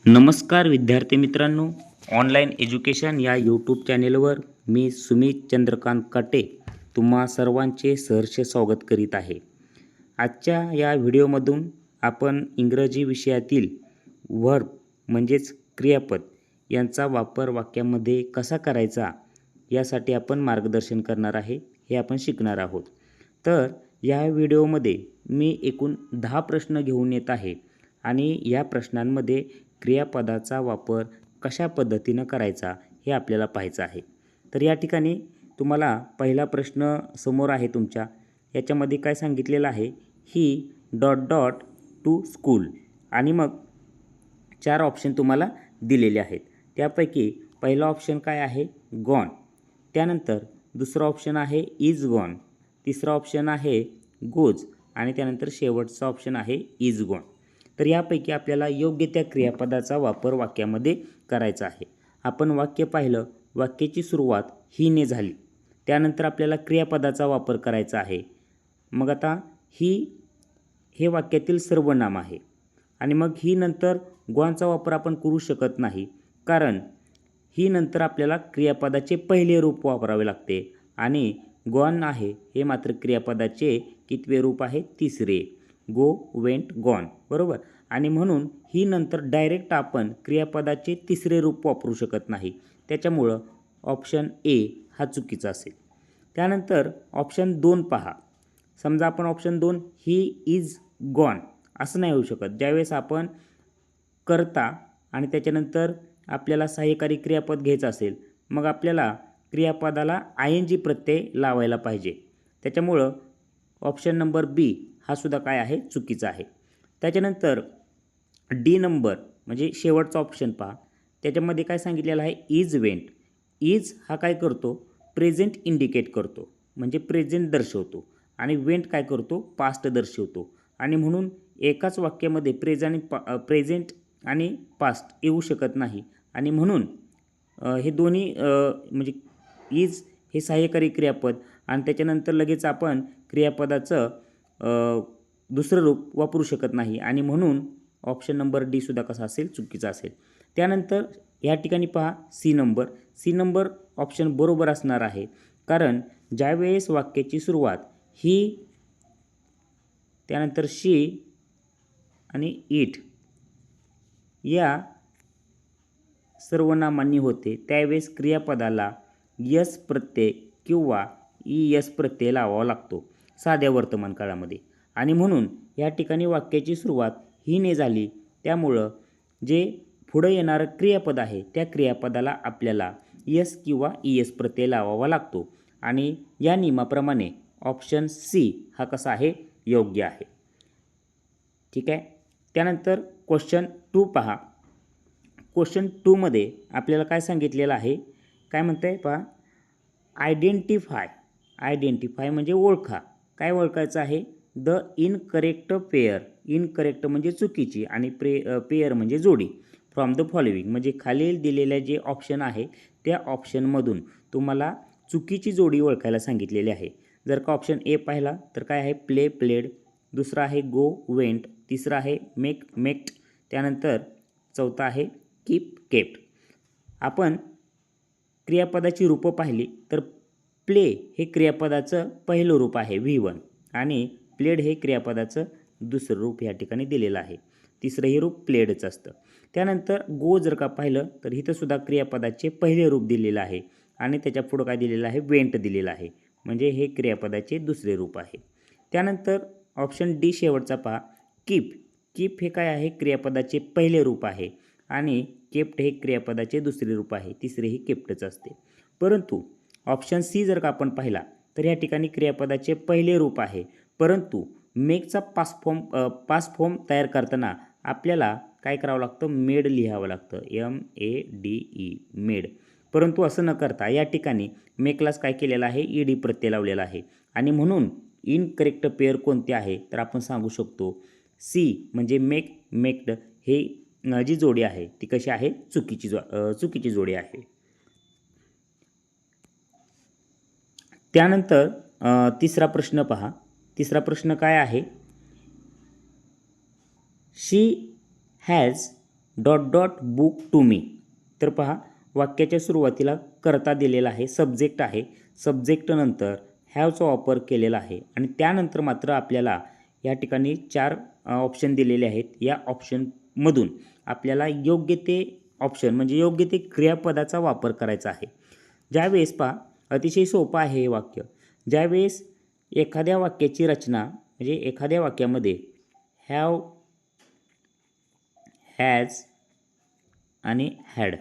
नमस्कार विद्यार्थी मित्रांनो, ऑनलाईन एज्युकेशन या यूट्यूब चॅनेलवर मी सुमित चंद्रकांत काटे तुम्हा सर्वांचे सहर्ष स्वागत करीत आहे. आजच्या या व्हिडिओमधून आपण इंग्रजी विषयातील वर्ब म्हणजेच क्रियापद यांचा वापर वाक्यामध्ये कसा करायचा यासाठी आपण मार्गदर्शन करणार आहे, हे आपण शिकणार आहोत. तर या व्हिडिओमध्ये मी एकूण 10 प्रश्न घेऊन येत आहे आणि या प्रश्नांमध्ये क्रियापदाचा वापर कशा पद्धतीनं करायचा हे आपल्याला पाहायचं आहे. तर या ठिकाणी तुम्हाला पहिला प्रश्न समोर आहे तुमच्या. याच्यामध्ये काय सांगितलेलं आहे, ही ... टू स्कूल आणि मग 4 ऑप्शन तुम्हाला दिलेले आहेत. त्यापैकी पहिला ऑप्शन काय आहे, गॉन. त्यानंतर दुसरा ऑप्शन आहे इज गॉन. तिसरा ऑप्शन आहे गोज आणि त्यानंतर शेवटचा ऑप्शन आहे इज गॉन. तर यापैकी आपल्याला योग्य त्या क्रियापदाचा वापर वाक्यामध्ये करायचा आहे. आपण वाक्य पाहिलं, वाक्याची सुरुवात हीने झाली. त्यानंतर आपल्याला क्रियापदाचा वापर करायचा आहे. मग आता हे वाक्यातील सर्वनाम आहे आणि मग ही नंतर गॉनचा वापर आपण करू शकत नाही, कारण ही नंतर आपल्याला क्रियापदाचे पहिले रूप वापरावे लागते आणि गॉन आहे हे मात्र क्रियापदाचे कितवे रूप आहे, तिसरे. गो, वेंट, गॉन, बरोबर. आणि म्हणून ही नंतर डायरेक्ट आपण क्रियापदाचे तिसरे रूप वापरू शकत नाही. त्याच्यामुळं ऑप्शन ए हा चुकीचा असेल. त्यानंतर ऑप्शन 2 पहा. समजा आपण ऑप्शन 2 ही इज गॉन असं नाही होऊ शकत. ज्यावेळेस आपण करता आणि त्याच्यानंतर आपल्याला सहाय्यकारी क्रियापद घ्यायचं असेल, मग आपल्याला क्रियापदाला ING प्रत्यय लावायला पाहिजे. त्याच्यामुळं ऑप्शन नंबर बी हा सुद्धा काय आहे, चुकीचा आहे. त्याच्यानंतर डी नंबर म्हणजे शेवटचा ऑप्शन पहा. त्याच्यामध्ये काय सांगितलेलं आहे, इज वेंट. इज हा काय करतो, प्रेझेंट इंडिकेट करतो म्हणजे प्रेझेंट दर्शवतो आणि वेंट काय करतो, पास्ट दर्शवतो. आणि म्हणून एकाच वाक्यामध्ये प्रेझेंट आणि पास्ट येऊ शकत नाही आणि म्हणून हे दोन्ही म्हणजे इज हे सहाय्यकारी क्रियापद आणि त्याच्यानंतर लगेच आपण क्रियापदाचं दुसरं रूप वापरू शकत नाही आणि म्हणून ऑप्शन नंबर डी सुद्धा कसा असेल, चुकीचा असेल. त्यानंतर या ठिकाणी पहा सी नंबर ऑप्शन बरोबर असणार आहे, कारण ज्यावेळेस वाक्याची सुरुवात ही, त्यानंतर शी आणि इट या सर्वनामांनी होते, त्यावेळेस क्रियापदाला यस प्रत्यय किंवा ES प्रत्यय लावावा लागतो साध्या वर्तमान काळामध्ये. आणि म्हणून या ठिकाणी वाक्याची सुरुवात हीने झाली, त्यामुळं जे पुढं येणारं क्रियापद आहे त्या क्रियापदाला आपल्याला यस किंवा ES प्रत्यय लावावा लागतो आणि या नियमाप्रमाणे ऑप्शन सी हा कसा आहे, योग्य आहे. ठीक आहे. त्यानंतर क्वेश्चन 2 पहा. क्वेश्चन 2 मध्ये आपल्याला काय सांगितलेलं आहे, काय म्हणतं आहे पहा, आयडेंटिफाय म्हणजे ओळखा. काय ओळखायचं आहे, द इनकरेक्ट पेअर. इनकरेक्ट म्हणजे चुकीची आणि पेअर म्हणजे जोडी. फ्रॉम द फॉलोइंग म्हणजे खालील दिलेल्या जे ऑप्शन आहे त्या ऑप्शनमधून तुम्हाला चुकीची जोडी ओळखायला सांगितलेली आहे. जर का ऑप्शन ए पाहिला तर काय आहे, प्ले प्लेड. दुसरा आहे गो वेंट. तिसरा आहे मेक मेक्ट. त्यानंतर चौथा आहे कीप केप्ट. आपण क्रियापदाची रूपं पाहिली तर प्ले हे क्रियापदाचं पहिलं रूप आहे V1 आणि प्लेड हे क्रियापदाचं दुसरं रूप या ठिकाणी दिलेलं आहे. तिसरंही रूप प्लेडच असतं. त्यानंतर गो जर का पाहिलं तर इथं सुद्धा क्रियापदाचे पहिले रूप दिलेलं आहे आणि त्याच्या पुढं काय दिलेलं आहे, वेंट दिलेलं आहे म्हणजे हे क्रियापदाचे दुसरे रूप आहे. त्यानंतर ऑप्शन डी शेवटचा पहा, कीप हे काय आहे, क्रियापदाचे पहिले रूप आहे आणि केप्ट हे क्रियापदाचे दुसरे रूप आहे. तिसरेही केप्टच असते. परंतु ऑप्शन सी जर का आपण पाहिला तर या ठिकाणी क्रियापदाचे पहिले रूप आहे, परंतु मेकचा पास्ट फॉर्म तयार करताना आपल्याला काय करावं लागतं, मेड लिहावं लागतं, MEDE मेड. परंतु असं न करता या ठिकाणी मेकलाच काय केलेलं आहे, ED प्रत्यय लावलेला आहे आणि म्हणून इनकरेक्ट पेअर कोणते आहे तर आपण सांगू शकतो सी म्हणजे मेक्ड हे जी जोडी आहे ती कशी आहे, चुकीची जोडी आहे. त्यानंतर तिसरा प्रश्न पहा. तिसरा प्रश्न काय आहे, she has dot dot book to me. तर पहा वाक्याच्या सुरुवातीला करता दिलेला आहे, सब्जेक्ट आहे, सब्जेक्ट नंतर हॅवचा वापर केलेला आहे आणि त्यानंतर मात्र आपल्याला या ठिकाणी 4 ऑप्शन दिलेले आहेत. या ऑप्शनमधून आपल्याला योग्य ते ऑप्शन म्हणजे योग्य ते क्रियापदाचा वापर करायचा आहे. ज्यावेळेस पहा अतिशय सोपं आहे हे वाक्य. ज्यावेळेस एखाद्या वाक्याची रचना म्हणजे एखाद्या वाक्यामध्ये हॅव, हॅज आणि हॅड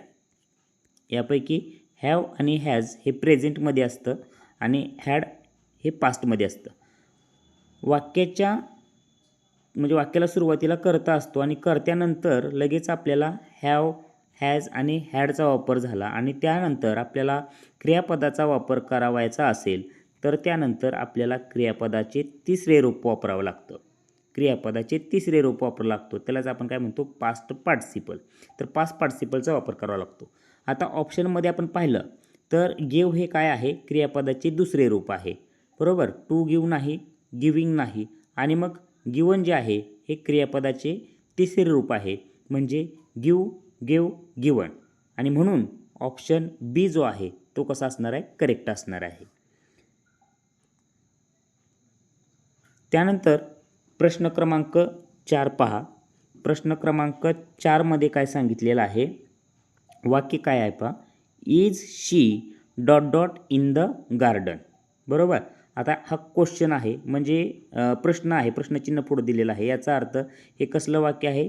यापैकी हॅव आणि हॅज हे प्रेझेंटमध्ये असतं आणि हॅड हे पास्टमध्ये असतं. वाक्याच्या म्हणजे वाक्याला सुरुवातीला कर्ता असतो आणि कर्त्यानंतर लगेच आपल्याला हॅव, हॅज आणि हॅडचा वापर झाला आणि त्यानंतर आपल्याला क्रियापदाचा वापर करावायचा असेल तर त्यानंतर आपल्याला क्रियापदाचे तिसरे रूप वापरावं लागतं. क्रियापदाचे तिसरे रूप वापरावं लागतो, त्यालाच आपण काय म्हणतो पास्ट पार्टिसिपल. तर पास्ट पार्टिसिपलचा वापर करावा लागतो. आता ऑप्शनमध्ये आपण पाहिलं तर गिव हे काय आहे, क्रियापदाचे दुसरे रूप आहे, बरोबर. टू गिव नाही, गिविंग नाही आणि मग गिवन जे आहे हे क्रियापदाचे तिसरे रूप आहे म्हणजे गिव, गिव, गिवन आणि म्हणून ऑप्शन बी जो आहे तो कसा असणार आहे, करेक्ट असणार आहे. त्यानंतर प्रश्न क्रमांक 4 पहा. प्रश्न क्रमांक 4 मध्ये काय सांगितलेलं आहे, वाक्य काय आहे पहा, is she dot dot in the garden, बरोबर. आता हा क्वेश्चन आहे म्हणजे प्रश्न आहे, प्रश्नचिन्ह पुढे दिलेलं आहे. याचा अर्थ हे कसलं वाक्य आहे,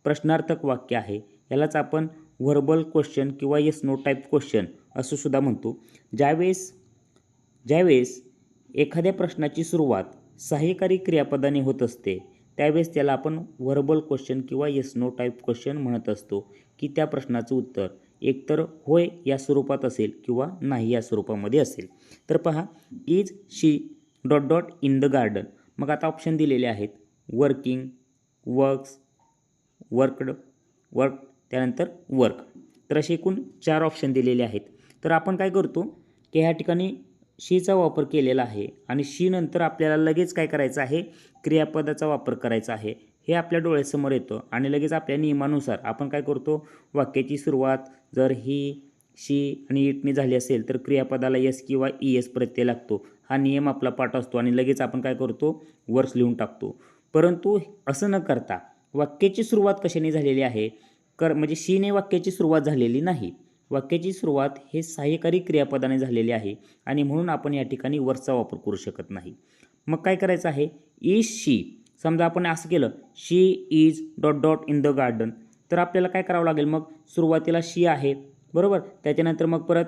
प्रश्नार्थक वाक्य आहे. यालाच आपण व्हर्बल क्वेश्चन किंवा येस नो टाईप क्वेश्चन असं सुद्धा म्हणतो. ज्यावेळेस एखाद्या प्रश्नाची सुरुवात सहाय्यकारी क्रियापदाने होत असते त्यावेळेस त्याला आपण व्हर्बल क्वेश्चन किंवा येस नो टाईप क्वेश्चन म्हणत असतो की त्या प्रश्नाचं उत्तर एकतर होय या स्वरूपात असेल किंवा नाही या स्वरूपामध्ये असेल. तर पहा is she dot dot in the garden. मग आता ऑप्शन दिलेले आहेत वर्किंग, वर्क्स, वर्कड, वर्क त्यानंतर वर्क. तर असे एकूण 4 ऑप्शन दिलेले आहेत. तर आपण काय करतो की ह्या ठिकाणी शीचा वापर केलेला आहे आणि शी नंतर आपल्याला लगेच काय करायचं आहे, क्रियापदाचा वापर करायचा आहे. हे आपल्या डोळ्यासमोर येतं आणि लगेच आपल्या नियमानुसार आपण काय करतो, वाक्याची सुरुवात जर ही, शी आणि इटने झाली असेल तर क्रियापदाला एस किंवा ई एस प्रत्यय लागतो. हा नियम आपला पाठ असतो आणि लगेच आपण काय करतो, वर्स लिहून टाकतो. परंतु असं न करता वाक्याची सुरुवात कशाने झालेली आहे, म्हणजे शीने वाक्याची सुरुवात झालेली नाही. वाक्याची सुरुवात हे सहाय्यकारी क्रियापदाने झालेली आहे आणि म्हणून आपण या ठिकाणी वर्सचा वापर करू शकत नाही. मग काय करायचं आहे, इज शी, समजा आपण असं केलं she is dot dot in the garden, तर आपल्याला काय करावं लागेल, मग सुरुवातीला शी आहे, बरोबर. त्याच्यानंतर मग परत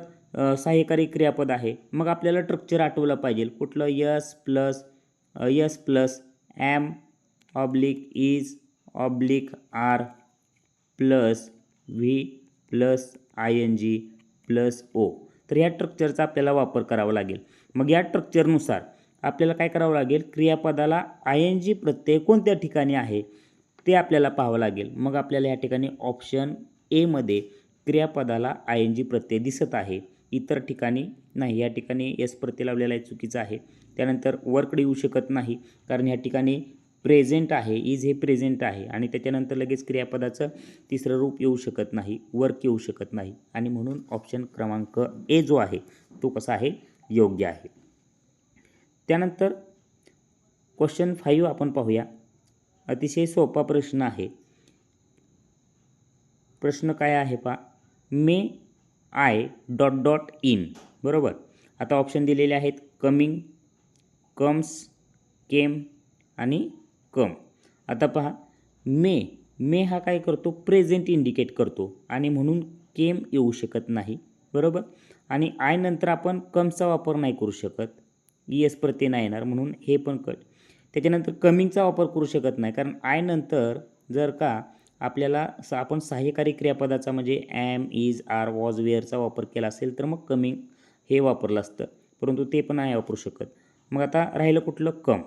सहाय्यकारी क्रियापद आहे. मग आपल्याला स्ट्रक्चर आठवलं पाहिजे कुठलं, S plus am oblique is oblique are plus V plus I N G plus O. तर या स्ट्रक्चरचा आपल्याला वापर करावा लागेल. मग या स्ट्रक्चरनुसार आपल्याला काय करावं लागेल, क्रियापदाला आय एन जी प्रत्यय कोणत्या ठिकाणी आहे ते आपल्याला पाहावं लागेल. मग आपल्याला या ठिकाणी ऑप्शन एमध्ये क्रियापदाला आय एन जी प्रत्यय दिसत आहे, इतर ठिकाणी नाही. या ठिकाणी एस प्रत्यय लावलेला आहे, चुकीचं आहे. त्यानंतर वर्कड येऊ शकत नाही कारण या ठिकाणी प्रेझेंट आहे, इज हे प्रेझेंट आहे आणि त्याच्यानंतर लगेच क्रियापदाचं तिसरं रूप येऊ शकत नाही, वर्क येऊ शकत नाही आणि म्हणून ऑप्शन क्रमांक ए जो आहे तो कसा आहे, योग्य आहे. त्यानंतर क्वेश्चन 5 आपण पाहूया. अतिशय सोपा प्रश्न आहे. प्रश्न काय आहे पहा, मे आय डॉट डॉट इन, बरोबर. आता ऑप्शन दिलेले आहेत कमिंग, कम्स, केम आणि कम. आता पहा मे हा काय करतो, प्रेझेंट इंडिकेट करतो आणि म्हणून केम येऊ शकत नाही, बरोबर. आणि आय नंतर आपण कमचा वापर नाही करू शकत, ई एस प्रत्यय नाही येणार म्हणून हे पण कट. त्याच्यानंतर कमिंगचा वापर करू शकत नाही कारण आय नंतर जर का आपल्याला आपण सहाय्यकारी क्रियापदाचा म्हणजे ॲम, इज, आर, वॉज, वेअरचा वापर केला असेल तर मग कमिंग हे वापरलं असतं, परंतु ते पण नाही वापरू शकत. मग आता राहिलं कुठलं, कम.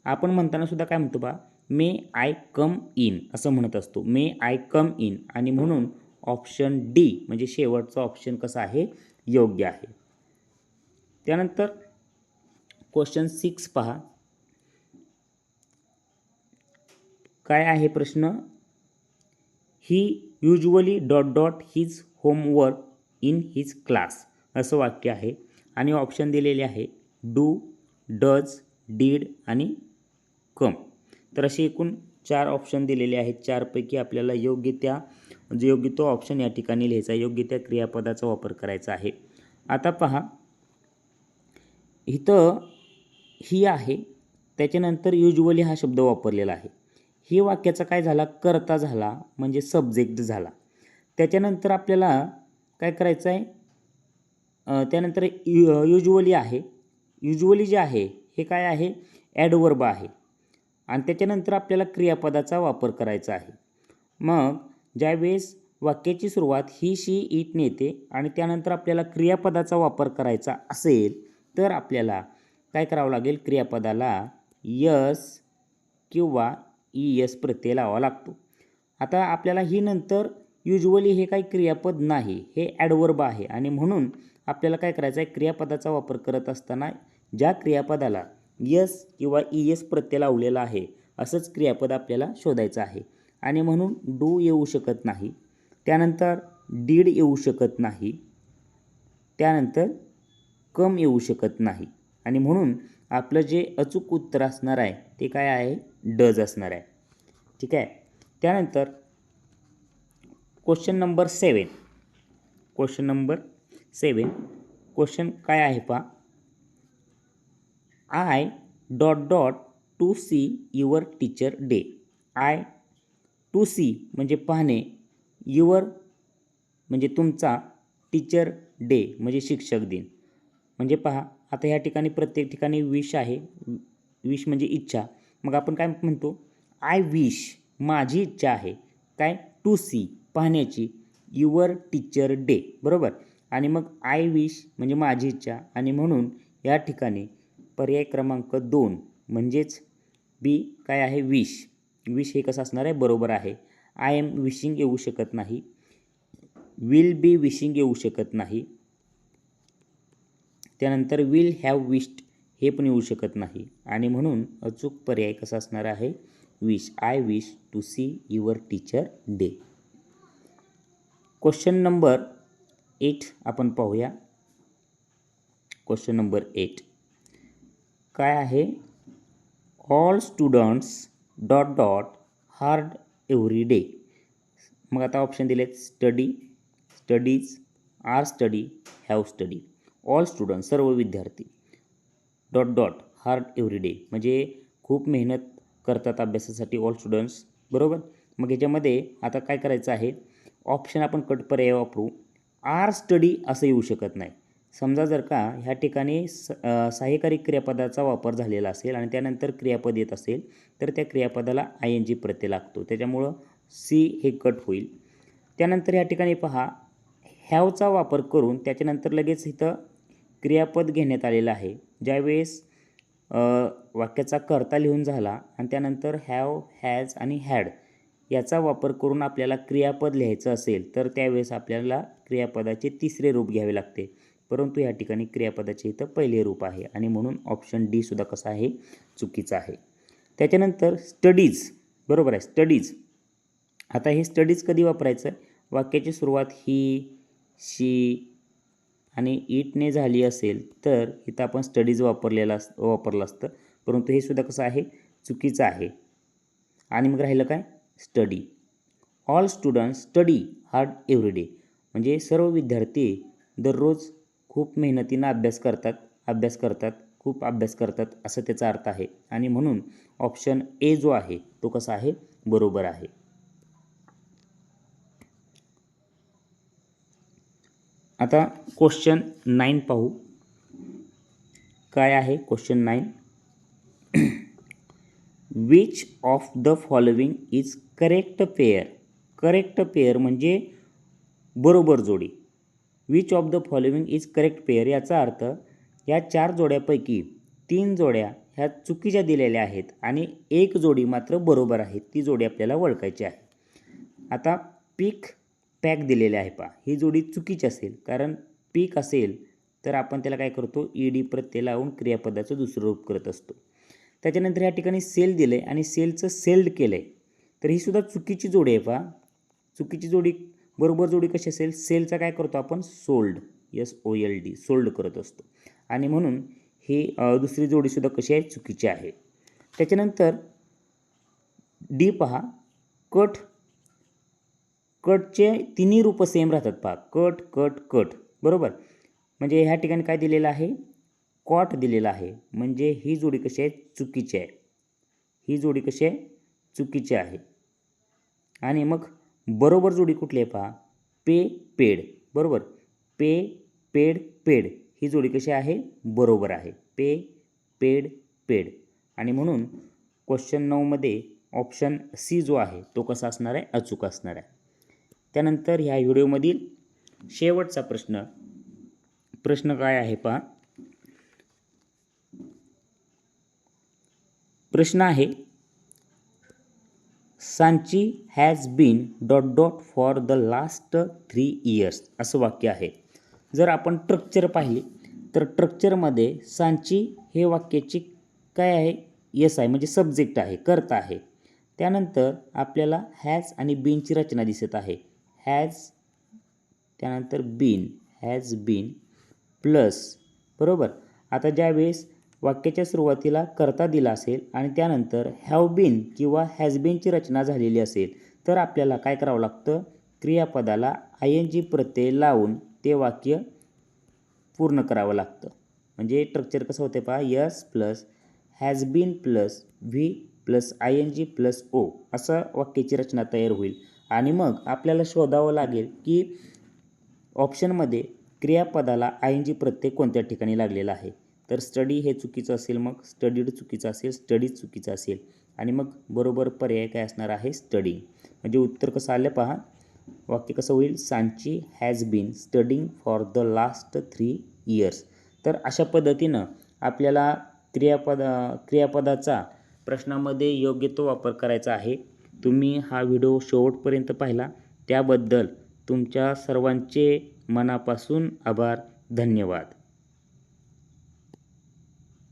आपण म्हणताना सुद्धा काय म्हणतो बा, मे आय कम इन असं म्हणत असतो, मे आय कम इन आणि म्हणून ऑप्शन डी म्हणजे शेवटचा ऑप्शन कसा आहे, योग्य आहे. त्यानंतर क्वेश्चन 6 पहा. काय आहे प्रश्न, he usually dot dot his homework in his class असं वाक्य आहे आणि ऑप्शन दिलेले आहे डू, डज, डीड आणि कम. तर असे एकूण 4 ऑप्शन दिलेले आहेत. 4 पैकी आपल्याला योग्य तो ऑप्शन या ठिकाणी लिहायचा, योग्य त्या क्रियापदाचा वापर करायचा आहे. आता पहा इथं ही आहे, त्याच्यानंतर युजली हा शब्द वापरलेला आहे. ही वाक्याचा काय झाला, कर्ता झाला म्हणजे सब्जेक्ट झाला. त्याच्यानंतर आपल्याला काय करायचं आहे, त्यानंतर युजली आहे. युजली जे आहे हे काय आहे, ॲडवर्ब आहे आणि त्याच्यानंतर आपल्याला क्रियापदाचा वापर करायचा आहे. मग ज्यावेळेस वाक्याची सुरुवात ही, शी, इटने येते आणि त्यानंतर आपल्याला क्रियापदाचा वापर करायचा असेल तर आपल्याला काय करावं लागेल, क्रियापदाला यस किंवा ईएस प्रत्यय लावावा लागतो. आता आपल्याला ही नंतर युजली हे काही क्रियापद नाही, हे ॲडवर्ब आहे आणि म्हणून आपल्याला काय करायचं आहे, क्रियापदाचा वापर करत असताना ज्या क्रियापदाला यस किंवा ईएस प्रत्यय लावलेला आहे असंच क्रियापद आपल्याला शोधायचं आहे. आणि म्हणून डू येऊ शकत नाही, त्यानंतर डीड येऊ शकत नाही, त्यानंतर कम येऊ शकत नाही आणि म्हणून आपलं जे अचूक उत्तर असणार आहे ते काय आहे, डज असणार आहे. ठीक आहे. त्यानंतर क्वेश्चन नंबर 7. क्वेश्चन काय आहे पहा, I dot dot to see your teacher day. I to see म्हणजे पाहणे, युअर म्हणजे तुमचा, टीचर डे म्हणजे शिक्षक दिन. म्हणजे पहा आता ह्या ठिकाणी प्रत्येक ठिकाणी विश आहे, विश म्हणजे इच्छा. मग आपण काय म्हणतो, आय विश माझी इच्छा आहे काय, टू सी पाहण्याची, युअर टीचर डे, बरोबर. आणि मग आय विश म्हणजे माझी इच्छा आणि म्हणून या ठिकाणी पर्याय क्रमांक 2 म्हणजेच बी काय आहे, विश. विश हे कसं असणार आहे, बरोबर आहे. आय एम विशिंग येऊ शकत नाही, विल बी विशिंग येऊ शकत नाही, त्यानंतर विल हॅव विश्ड हे पण येऊ शकत नाही आणि म्हणून अचूक पर्याय कसा असणार आहे, wish. I wish to see your teacher day. Question number 8 आपण पाहूया. क्वेश्चन नंबर 8 काय आहे, all students dot dot hard every day. मग आता ऑप्शन दिलेत, study, studies, are study, have study. All student सर्व विद्यार्थी, dot dot hard every day म्हणजे खूप मेहनत करतात अभ्यासासाठी ऑल स्टुडंट्स, बरोबर. मग याच्यामध्ये आता काय करायचं आहे, ऑप्शन आपण कट पर्याय वापरू. आर स्टडी असं येऊ शकत नाही. समजा जर का ह्या ठिकाणी सहाय्यकारी क्रियापदाचा वापर झालेला असेल आणि त्यानंतर क्रियापद येत असेल तर त्या क्रियापदाला आय एन जी प्रत्यय लागतो, त्याच्यामुळं सी हे कट होईल. त्यानंतर ह्या ठिकाणी पहा हॅवचा वापर करून त्याच्यानंतर लगेच इथं क्रियापद घेण्यात आलेलं आहे. ज्यावेळेस वाक्याचा कर्ता लिहून झाला आणि त्यानंतर हॅव, हॅज आणि हॅड याचा वापर करून आपल्याला क्रियापद लिहायचं असेल तर त्यावेळेस आपल्याला क्रियापदाचे तिसरे रूप घ्यावे लागते, परंतु या ठिकाणी क्रियापदाचे इथं पहिले रूप आहे आणि म्हणून ऑप्शन डी सुद्धा कसा आहे, चुकीचा आहे. त्याच्यानंतर स्टडीज, बरोबर आहे, स्टडीज. आता हे स्टडीज कधी वापरायचं, वाक्याची सुरुवात ही, शी आणि इटने झाली असेल तर इथं आपण स्टडीज वापरलं असतं, परंतु हे सुद्धा कसं आहे, चुकीचं आहे. आणि मग राहिलं काय, study. All students study hard every day म्हणजे सर्व विद्यार्थी दररोज खूप मेहनतीनं अभ्यास करतात, खूप अभ्यास करतात असं त्याचा अर्थ आहे आणि म्हणून ऑप्शन ए जो आहे तो कसा आहे, बरोबर आहे. आता क्वेश्चन 9 पाहू. काय आहे question 9, which of the following is correct pair. Correct pair म्हणजे बरोबर जोडी. Which of the following is correct pair याचा अर्थ या 4 जोड्यापैकी 3 जोड्या ह्या चुकीच्या दिलेल्या आहेत आणि एक जोडी मात्र बरोबर आहे, ती जोडी आपल्याला ओळखायची आहे. आता पीक पॅक दिलेले आहे पहा, ही जोडी चुकीची असेल, कारण पीक असेल तर आपण त्याला काय करतो, ईडी प्रत्यय लावून क्रियापदाचं दुसरं रूप करत असतो. त्याच्यानंतर या ठिकाणी सेल दिलं आहे आणि सेलचं सेल्ड केलं आहे, तर ही सुद्धा चुकीची जोडी आहे पहा. चुकीची जोडी बरोबर जोडी कशी असेल, सेलचा काय करतो आपण, सोल्ड, SOLD, सोल्ड करत असतो. आणि म्हणून ही दुसरी जोडीसुद्धा कशी आहे, चुकीची आहे. त्याच्यानंतर डी पहा, कटचे तिन्ही रूप सेम राहतात पहा, कट कट कट, बरोबर. म्हणजे ह्या ठिकाणी काय दिलेलं आहे, कॉट दिलेला आहे. म्हणजे ही जोडी कशी आहे, चुकीची आहे. ही जोडी कशी आहे, चुकीची आहे. आणि मग बरोबर जोडी कुठली आहे पहा, पे पेड, बरोबर. पे पेड पेड ही जोडी कशी आहे, बरोबर आहे. पे पेड पेड. आणि म्हणून क्वेश्चन 9 मध्ये ऑप्शन सी जो आहे तो कसा असणार आहे, अचूक असणार आहे. त्यानंतर ह्या व्हिडिओमधील शेवटचा प्रश्न काय आहे पहा. प्रश्न आहे, Sanchi has been ... for the last 3 years असं वाक्य आहे. जर आपण स्ट्रक्चर पाहिले तर स्ट्रक्चरमध्ये सांची हे वाक्याची काय आहे, यस आहे, म्हणजे सब्जेक्ट आहे, कर्ता आहे. त्यानंतर आपल्याला हॅज आणि बीनची रचना दिसत आहे. हॅज, त्यानंतर बीन, हॅज बीन प्लस, बरोबर. आता ज्यावेळेस वाक्याच्या सुरुवातीला कर्ता दिला असेल आणि त्यानंतर हॅव बीन किंवा हॅज बीनची रचना झालेली असेल तर आपल्याला काय करावं लागतं, क्रियापदाला ING प्रत्यय लावून ते वाक्य पूर्ण करावं लागतं. म्हणजे स्ट्रक्चर कसं होते पहा, S plus has been plus V plus ING plus O असं वाक्याची रचना तयार होईल. आणि मग आपल्याला शोधावं लागेल की ऑप्शनमध्ये क्रियापदाला ING प्रत्यय कोणत्या ठिकाणी लागलेला आहे. तर स्टडी हे चुकीचं असेल, मग स्टडीड चुकीचं असेल, स्टडीज चुकीचं असेल, आणि मग बरोबर पर्याय काय असणार आहे, स्टडिंग. म्हणजे उत्तर कसं आलं पहा, वाक्य कसं होईल, Sanchi has been studying for the last 3 years. तर अशा पद्धतीनं आपल्याला क्रियापदाचा प्रश्नामध्ये योग्य तो वापर करायचा आहे. तुम्ही हा व्हिडिओ शेवटपर्यंत पाहिला त्याबद्दल तुमच्या सर्वांचे मनापासून आभार, धन्यवाद.